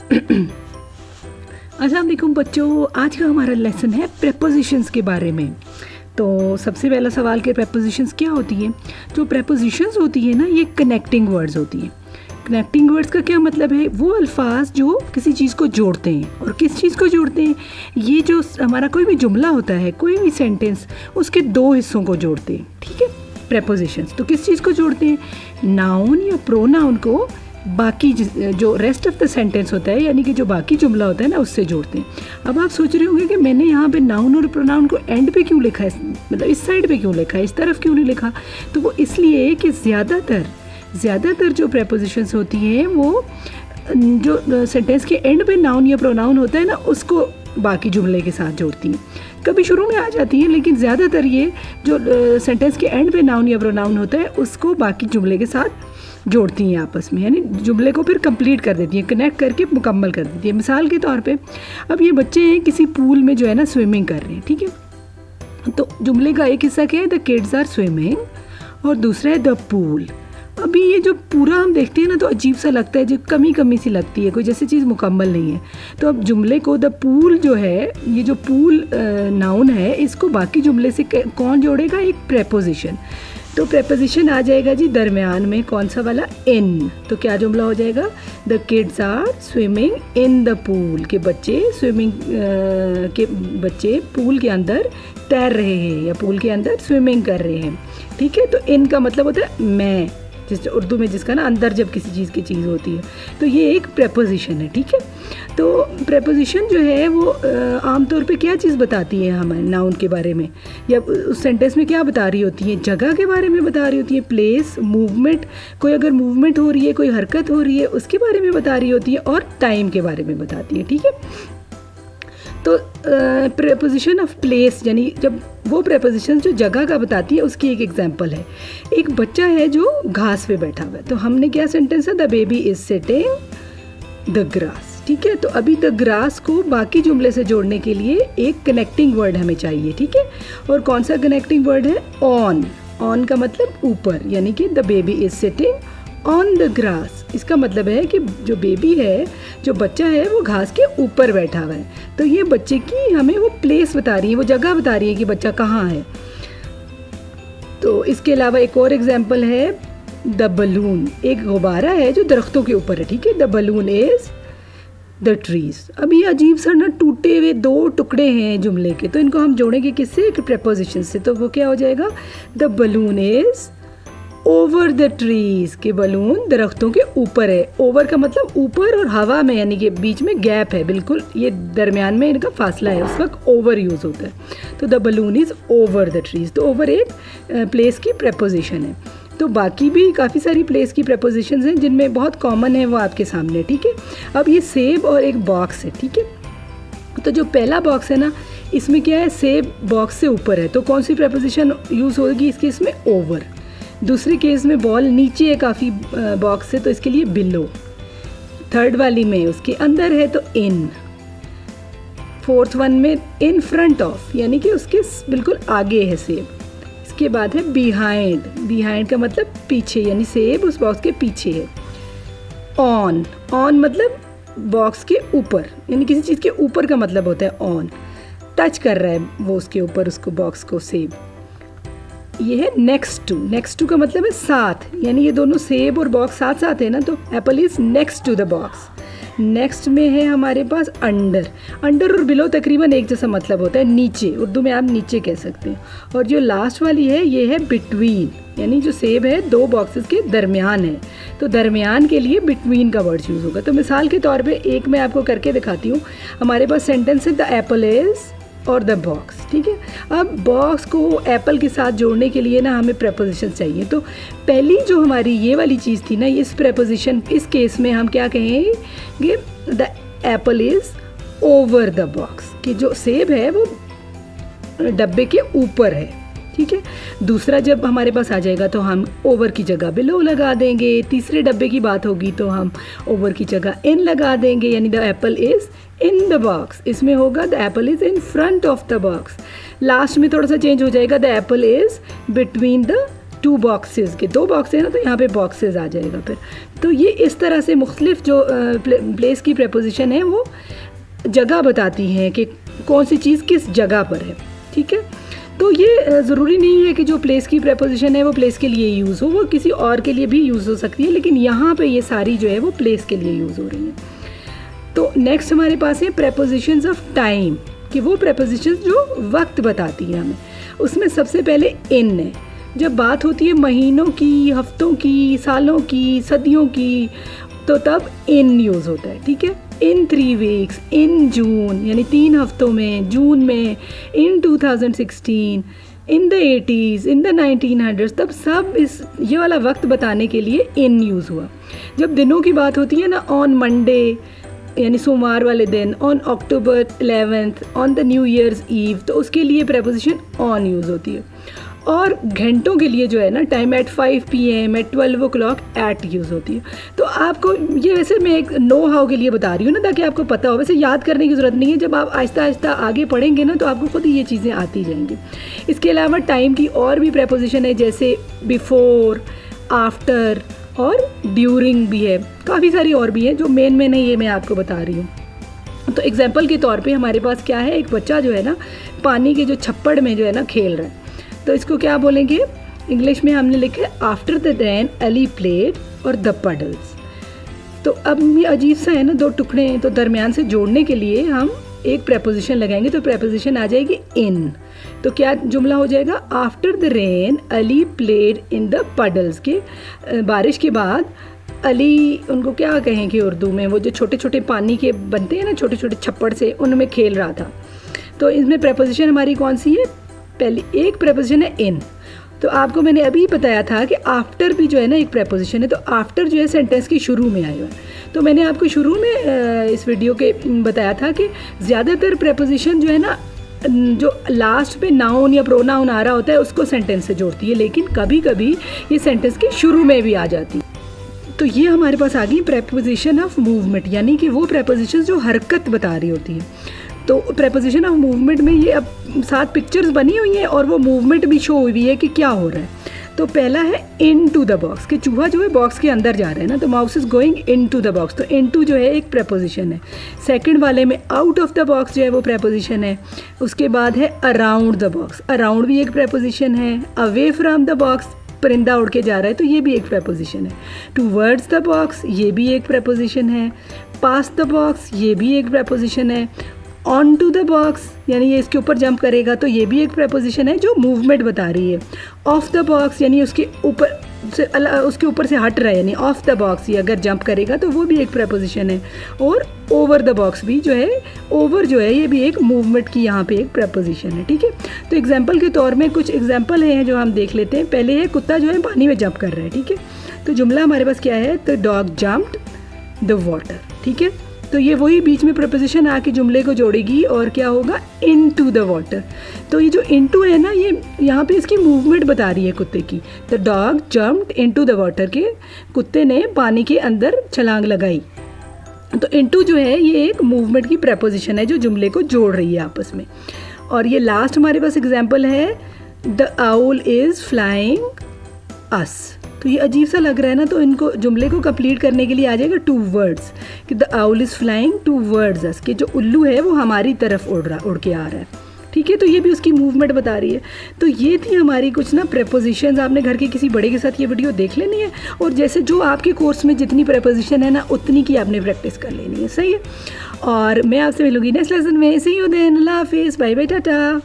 अस्सलाम वालेकुम बच्चों, आज का हमारा लेसन है प्रेपोजिशंस के बारे में। तो सबसे पहला सवाल कि प्रेपोजिशंस क्या होती हैं। जो प्रेपोजिशंस होती है ना, ये कनेक्टिंग वर्ड्स होती हैं। कनेक्टिंग वर्ड्स का क्या मतलब है? वो अल्फाज जो किसी चीज़ को जोड़ते हैं। और किस चीज़ को जोड़ते हैं? ये जो हमारा कोई भी जुमला होता है, कोई भी सेंटेंस, उसके दो हिस्सों को जोड़ते हैं। ठीक है, प्रेपोजिशंस तो किस चीज़ को जोड़ते हैं? नाउन या प्रोनाउन को बाकी जो रेस्ट ऑफ द सेंटेंस होता है, यानी कि जो बाकी जुमला होता है ना, उससे जोड़ते हैं। अब आप सोच रहे होंगे कि मैंने यहाँ पे नाउन और प्रोनाउन को एंड पे क्यों लिखा है, मतलब इस साइड पे क्यों लिखा है, इस तरफ क्यों नहीं लिखा? तो वो इसलिए कि ज़्यादातर जो प्रेपोजिशंस होती हैं वो जो सेंटेंस के एंड पे नाउन या प्रोनाउन होता है ना, उसको बाकी जुमले के साथ जोड़ती हैं। कभी शुरू में आ जाती हैं, लेकिन ज़्यादातर ये जो सेंटेंस के एंड पे नाउन या प्रोनाउन होता है उसको बाकी जुमले के साथ जोड़ती हैं आपस में, यानी जुमले को फिर कंप्लीट कर देती हैं, कनेक्ट करके मुकम्मल कर देती है। मिसाल के तौर पे अब ये बच्चे हैं किसी पूल में जो है ना स्विमिंग कर रहे हैं। ठीक है, तो जुमले का एक हिस्सा क्या है? द किड्स आर स्विमिंग, और दूसरा है द पूल। अभी ये जो पूरा हम देखते हैं ना तो अजीब सा लगता है, जो कमी सी लगती है, कोई जैसे चीज़ मुकम्मल नहीं है। तो अब जुमले को द पूल जो है, ये जो पूल नाउन है, इसको बाकी जुमले से कौन जोड़ेगा? एक प्रेपोजिशन। तो प्रेपोजिशन आ जाएगा जी दरमियान में, कौन सा वाला? इन। तो क्या जुमला हो जाएगा? The kids are swimming in the pool, के बच्चे बच्चे पूल के अंदर तैर रहे हैं या पूल के अंदर स्विमिंग कर रहे हैं। ठीक है, तो इन का मतलब होता है मैं, जिस उर्दू में जिसका ना अंदर जब किसी चीज़ की चीज़ होती है, तो ये एक प्रेपोजिशन है। ठीक है, तो प्रेपोजिशन जो है वो आमतौर पे क्या चीज़ बताती है हमें नाउन के बारे में, या उस सेंटेंस में क्या बता रही होती है? जगह के बारे में बता रही होती है, प्लेस, मूवमेंट, कोई अगर मूवमेंट हो रही है, कोई हरकत हो रही है, उसके बारे में बता रही होती है, और टाइम के बारे में बताती है। ठीक है, तो प्रेपोजिशन ऑफ प्लेस, यानी जब वो प्रेपोजिशन जो जगह का बताती है, उसकी एक एग्जांपल है। एक बच्चा है जो घास पे बैठा हुआ है, तो हमने क्या सेंटेंस है? The baby is sitting the grass. ठीक है, तो अभी द ग्रास को बाकी जुमले से जोड़ने के लिए एक कनेक्टिंग वर्ड हमें चाहिए। ठीक है, और कौन सा कनेक्टिंग वर्ड है? ऑन। ऑन का मतलब ऊपर, यानी कि the baby is sitting on the grass. इसका मतलब है कि जो बेबी है, जो बच्चा है, वो घास के ऊपर बैठा हुआ है। तो ये बच्चे की हमें वो प्लेस बता रही है, वो जगह बता रही है कि बच्चा कहाँ है। तो इसके अलावा एक और एग्जांपल है द बलून। एक गुब्बारा है जो दरख्तों के ऊपर है। ठीक है, the balloon is the trees. अब ये अजीब सा ना टूटे हुए दो टुकड़े हैं जुमले के, तो इनको हम जोड़ेंगे किससे? एक प्रेपोजिशन से। तो वो क्या हो जाएगा? The balloon is over the trees, के बलून दरख्तों के ऊपर है। ओवर का मतलब ऊपर, और हवा में, यानी कि बीच में गैप है, बिल्कुल ये दरमियान में इनका फासला है, उस वक्त ओवर यूज़ होता है। तो the balloon is over the trees. तो ओवर एक प्लेस की प्रेपोजिशन है। तो बाकी भी काफ़ी सारी प्लेस की प्रेपोजिशन हैं जिनमें बहुत कॉमन है वो आपके सामने। ठीक है, अब ये सेब और एक बॉक्स है। ठीक है, तो जो पहला बॉक्स है ना, इसमें क्या है? सेब बॉक्स से ऊपर है, तो कौन सी प्रेपोजिशन यूज़ होगी इसके? इसमें ओवर। दूसरे केस में बॉल नीचे है काफ़ी बॉक्स से, तो इसके लिए बिलो। थर्ड वाली में उसके अंदर है तो इन। फोर्थ वन में इन फ्रंट ऑफ, यानी कि उसके बिल्कुल आगे है सेब। इसके बाद है बिहाइंड। बिहाइंड का मतलब पीछे, यानी सेब उस बॉक्स के पीछे है। ऑन। ऑन मतलब बॉक्स के ऊपर, यानी किसी चीज़ के ऊपर का मतलब होता है ऑन। टच कर रहा है वो उसके ऊपर, उसको बॉक्स को, सेब। ये है नेक्स्ट टू। नेक्स्ट टू का मतलब है साथ, यानी ये दोनों सेब और बॉक्स साथ साथ है ना, तो apple is next to the box. Next में है हमारे पास अंडर। अंडर और बिलो तकरीबन एक जैसा मतलब होता है, नीचे, उर्दू में आप नीचे कह सकते हैं। और जो लास्ट वाली है ये है बिटवीन, यानी जो सेब है दो बॉक्सेस के दरमियान है, तो दरमियान के लिए बिटवीन का वर्ड यूज़ होगा। तो मिसाल के तौर पे एक मैं आपको करके दिखाती हूँ। हमारे पास सेंटेंस है द एप्पल इज़ और द बॉक्स। ठीक है, अब बॉक्स को एप्पल के साथ जोड़ने के लिए ना हमें प्रेपोजिशन चाहिए। तो पहली जो हमारी ये वाली चीज़ थी ना, इस प्रेपोजिशन, इस केस में हम क्या कहेंगे? The Apple is over the box, कि जो सेब है वो डब्बे के ऊपर है। ठीक है, दूसरा जब हमारे पास आ जाएगा तो हम ओवर की जगह बिलो लगा देंगे। तीसरे डब्बे की बात होगी तो हम ओवर की जगह इन लगा देंगे, यानी the Apple is in the box. इसमें होगा the Apple is in front of the box. Last में थोड़ा सा चेंज हो जाएगा, the Apple is between the 2 boxes के, 2 बॉक्स है ना, तो यहाँ पे बॉक्सेस आ जाएगा फिर। तो ये इस तरह से मुख्तलिफ जो प्लेस की प्रपोजिशन है वो जगह बताती हैं कि कौन सी चीज़ किस जगह पर है, ठीक है। तो ये ज़रूरी नहीं है कि जो प्लेस की प्रपोजिशन है वो प्लेस के लिए यूज़ हो, वो किसी और के लिए भी यूज़ हो सकती है, लेकिन यहाँ पे ये सारी जो है वो प्लेस के लिए यूज़ हो रही हैं। तो नेक्स्ट हमारे पास है प्रपोजिशंस ऑफ टाइम, कि वो प्रपोजिशंस जो वक्त बताती है हमें। उसमें सबसे पहले इन है। जब बात होती है महीनों की, हफ्तों की, सालों की, सदियों की, तो तब इन यूज़ होता है, ठीक है। इन 3 वीक्स, इन जून यानी 3 हफ्तों में, जून में, इन 2016, in the 80s, in the 1900s, तब सब ये वाला वक्त बताने के लिए इन यूज़ हुआ। जब दिनों की बात होती है ना, ऑन मंडे यानी सोमवार वाले दिन, on October 11th, on the new year's eve, तो उसके लिए प्रपोजिशन ऑन यूज़ होती है। और घंटों के लिए जो है ना, time at 5 PM, at 12 o'clock, at use होती है। तो आपको ये वैसे मैं एक नो हाउ के लिए बता रही हूँ ना, ताकि आपको पता हो। वैसे याद करने की ज़रूरत नहीं है, जब आप आहिस्ता आहिस्ता आगे पढ़ेंगे ना तो आपको खुद ही ये चीज़ें आती जाएंगी। इसके अलावा टाइम की और भी प्रपोजिशन है, जैसे बिफोर, आफ्टर और ड्यूरिंग भी है, काफ़ी सारी और भी हैं, जो मेन है ये मैं आपको बता रही हूँ। तो एग्जाम्पल के तौर पे हमारे पास क्या है, एक बच्चा जो है ना पानी के जो छप्पड़ में जो है ना खेल रहा है, तो इसको क्या बोलेंगे, इंग्लिश में हमने लिखा है after the rain Ali played और द पडल्स। तो अब ये अजीब सा है ना, 2 टुकड़े हैं, तो दरमियान से जोड़ने के लिए हम एक प्रपोजिशन लगाएंगे, तो प्रपोजिशन आ जाएगी इन। तो क्या जुमला हो जाएगा, after the rain Ali played in the puddles, के बारिश के बाद अली, उनको क्या कहेंगे उर्दू में, वो जो छोटे छोटे पानी के बनते हैं ना, छोटे छोटे छप्पड़ से, उनमें खेल रहा था। तो इसमें प्रपोजिशन हमारी कौन सी है, पहली एक प्रपोजिशन है इन। तो आपको मैंने अभी बताया था कि आफ्टर भी जो है ना एक प्रपोजिशन है, तो आफ्टर जो है सेंटेंस की शुरू में आया हुआ है। तो मैंने आपको शुरू में इस वीडियो के बताया था कि ज़्यादातर प्रपोजिशन जो है ना, जो लास्ट पे नाउन या प्रोनाउन आ रहा होता है उसको सेंटेंस से जोड़ती है, लेकिन कभी कभी ये सेंटेंस के शुरू में भी आ जाती है। तो ये हमारे पास आ गई प्रपोजिशन ऑफ मूवमेंट, यानी कि वो प्रपोजिशन जो हरकत बता रही होती है। तो प्रपोजिशन ऑफ मूवमेंट में ये अब 7 पिक्चर्स बनी हुई हैं और वो मूवमेंट भी शो हुई है कि क्या हो रहा है। तो पहला है इन टू द बॉक्स, कि चूहा जो है बॉक्स के अंदर जा रहा है ना, तो mouse is going into the box, तो इन टू जो है एक प्रपोजिशन है। सेकंड वाले में आउट ऑफ द बॉक्स जो है वो प्रपोजिशन है। उसके बाद है अराउंड द बॉक्स, अराउंड भी एक प्रपोजिशन है। अवे फ्रॉम द बॉक्स, परिंदा उड़ के जा रहा है, तो ये भी एक प्रपोजिशन है। टूवर्ड्स द बॉक्स, ये भी एक प्रपोजिशन है। पास द बॉक्स, ये भी एक प्रपोजिशन है। ऑन टू द बॉक्स, यानी ये इसके ऊपर जंप करेगा, तो ये भी एक प्रपोजिशन है जो मूवमेंट बता रही है। ऑफ द बॉक्स, यानी उसके ऊपर से हट रहा है, यानी ऑफ द बॉक्स ये अगर जंप करेगा तो वो भी एक प्रपोजिशन है। और ओवर द बॉक्स भी जो है, ओवर जो है ये भी एक मूवमेंट की यहाँ पे एक प्रपोजिशन है, ठीक है। तो एग्जाम्पल के तौर में कुछ एग्जाम्पल हैं जो हम देख लेते हैं। पहले है कुत्ता जो है पानी में जंप कर रहा है, ठीक है। तो जुमला हमारे पास क्या है, तो डॉग जंप्ड द वाटर, ठीक है। तो ये वही बीच में प्रपोजिशन आके जुमले को जोड़ेगी और क्या होगा, इनटू द वाटर। तो ये जो इनटू है ना, ये यहाँ पे इसकी मूवमेंट बता रही है कुत्ते की। The dog jumped into the water, के कुत्ते ने पानी के अंदर छलांग लगाई। तो इनटू जो है ये एक मूवमेंट की प्रपोजिशन है जो जुमले को जोड़ रही है आपस में। और ये लास्ट हमारे पास एग्जाम्पल है, द आउल इज़ फ्लाइंग अस। तो ये अजीब सा लग रहा है ना, तो इनको जुमले को कंप्लीट करने के लिए आ जाएगा टू वर्ड्स, कि the owl is flying towards us, कि जो उल्लू है वो हमारी तरफ उड़ के आ रहा है, ठीक है। तो ये भी उसकी मूवमेंट बता रही है। तो ये थी हमारी कुछ ना प्रपोजिशंस। आपने घर के किसी बड़े के साथ ये वीडियो देख लेनी है, और जैसे जो आपके कोर्स में जितनी प्रपोजिशन है ना उतनी की आपने प्रैक्टिस कर लेनी है, सही है। और मैं आपसे मिलूंगी नेक्स्ट लेसन में। सी यू देन, अल्लाह हाफिज़, बाय बाय, टाटा।